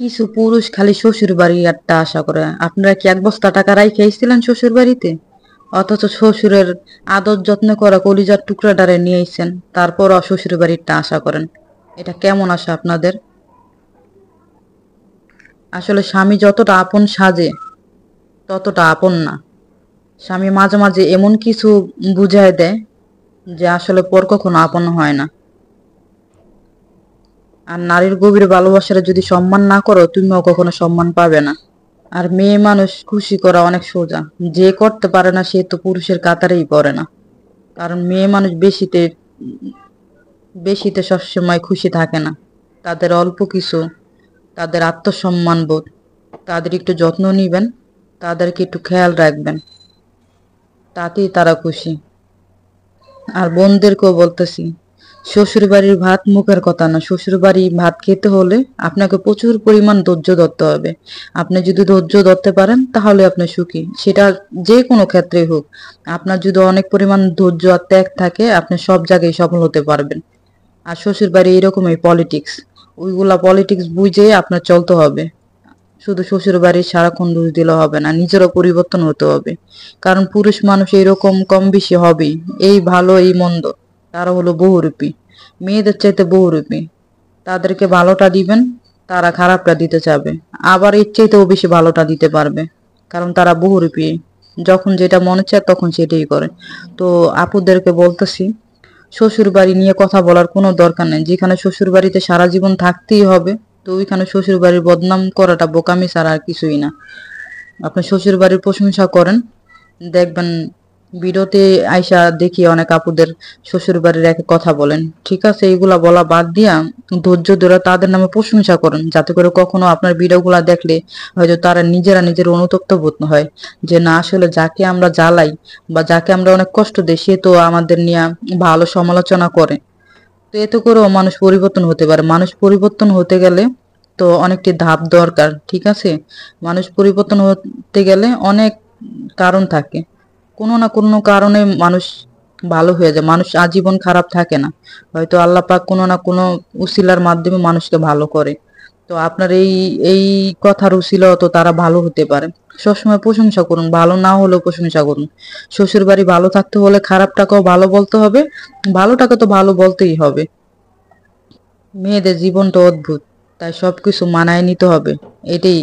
কিছু পুরুষ খালি শ্বশুর বাড়ি একটা আশা করে। আপনারা কি এক বস্তা টাকা রাইখে আইছিলেন শ্বশুর বাড়িতে? অথচ শ্বশুরের আদর যত্ন করা কলিজার টুকরাটারে নিয়ে আইছেন, তারপর শ্বশুর বাড়িরটা আশা করেন। এটা কেমন আশা আপনাদের? আসলে স্বামী যতটা আপন সাজে ততটা আপন না। স্বামী মাঝে মাঝে এমন কিছু বুঝায় দেয় যে আসলে পর কখনো আপন হয় না। আর নারীর গভীর ভালোবাসার যদি সম্মান না করো, তুমিও কখনো সম্মান পাবে না। আর মেয়ে মানুষ খুশি করা অনেক সোজা, যে করতে পারে না সে তো পুরুষের কাতারেই পড়ে না। কারণ মেয়ে মানুষ বেশিতে বেশিতে সবসময় খুশি থাকে না। তাদের অল্প কিছু, তাদের আত্মসম্মান বোধ, তাদের একটু যত্ন নিবেন, তাদেরকে একটু খেয়াল রাখবেন, তাতেই তারা খুশি। আর বোনদেরকেও বলতেছি, শ্বশুরবাড়ির ভাত মুখের কথা না। শ্বশুরবাড়ি ভাত খেতে হলে আপনাকে প্রচুর পরিমাণ ধৈর্য ধরতে হবে। আপনি যদি ধৈর্য ধরতে পারেন তাহলে আপনি সুখী, সেটা যে কোনো ক্ষেত্রেই হোক। আপনার যদি অনেক পরিমাণ ধৈর্য আর ত্যাগ থাকে, আপনি সব জায়গায় সফল হতে পারবেন। আর শ্বশুরবাড়ি এরকমই পলিটিক্স, ওইগুলা পলিটিক্স বুঝে আপনার চলতে হবে। শুধু শ্বশুর বাড়ির সারাক্ষণ দোষ দিলে হবে না, নিজেরও পরিবর্তন হতে হবে। কারণ পুরুষ মানুষ এরকম কম বেশি হবেই, এই ভালো এই মন্দ, তারা হলো বহুরূপী। মেয়েদের চাইতে বহুরূপী। তাদেরকে ভালোটা দিবেন, তারা খারাপটা দিতে চাবে। আবার এর চাইতেও বেশি ভালোটা দিতে পারবে, কারণ তারা বহুরূপী। যখন যেটা মনে চায় তখন সেটাই করে। তো আপুদেরকে বলতেছি, শ্বশুর বাড়ি নিয়ে কথা বলার কোনো দরকার নেই। যেখানে শ্বশুর বাড়িতে সারা জীবন থাকতেই হবে, তো ওইখানে শ্বশুর বাড়ির বদনাম করাটা বোকামি ছাড়া আর কিছুই না। আপনি শ্বশুর বাড়ির প্রশংসা করেন, দেখবেন ভিডিওতে আইসা দেখি অনেক আপুদের শ্বশুর বাড়ির এক কথা বলেন। ঠিক আছে, এইগুলা বলা বাদ দিয়া ধৈর্য ধরে তাদের নামে প্রশংসা করেন, যাতে করে কখনো আপনার ভিডিওগুলা দেখলে হয়তো তারা নিজেরা নিজের অনুতপ্ত বোধ হয় যে না, আসলে যাকে আমরা জ্বালাই বা যাকে আমরা অনেক কষ্ট দিই সে তো আমাদের নিয়ে ভালো সমালোচনা করে। তো এতে করেও মানুষ পরিবর্তন হতে পারে। মানুষ পরিবর্তন হতে গেলে তো অনেকটি ধাপ দরকার, ঠিক আছে? মানুষ পরিবর্তন হতে গেলে অনেক কারণ থাকে। কোনো না কোনো কারণে মানুষ ভালো হয়ে যায়। মানুষ আজীবন খারাপ থাকে না। হয়তো আল্লাহ পাক কোনো না কোনো উসিলার মাধ্যমে মানুষকে ভালো করে। তো আপনার এই এই কথার উসিলাও তো তারা ভালো হতে পারে। সবসময় প্রশংসা করুন, ভালো না হলেও প্রশংসা করুন। শ্বশুর বাড়ি ভালো থাকতে হলে খারাপটাকেও ভালো বলতে হবে, ভালোটাকে তো ভালো বলতেই হবে। মেয়েদের জীবনটা অদ্ভুত, তাই সবকিছু মানায় নিতে হবে, এটাই।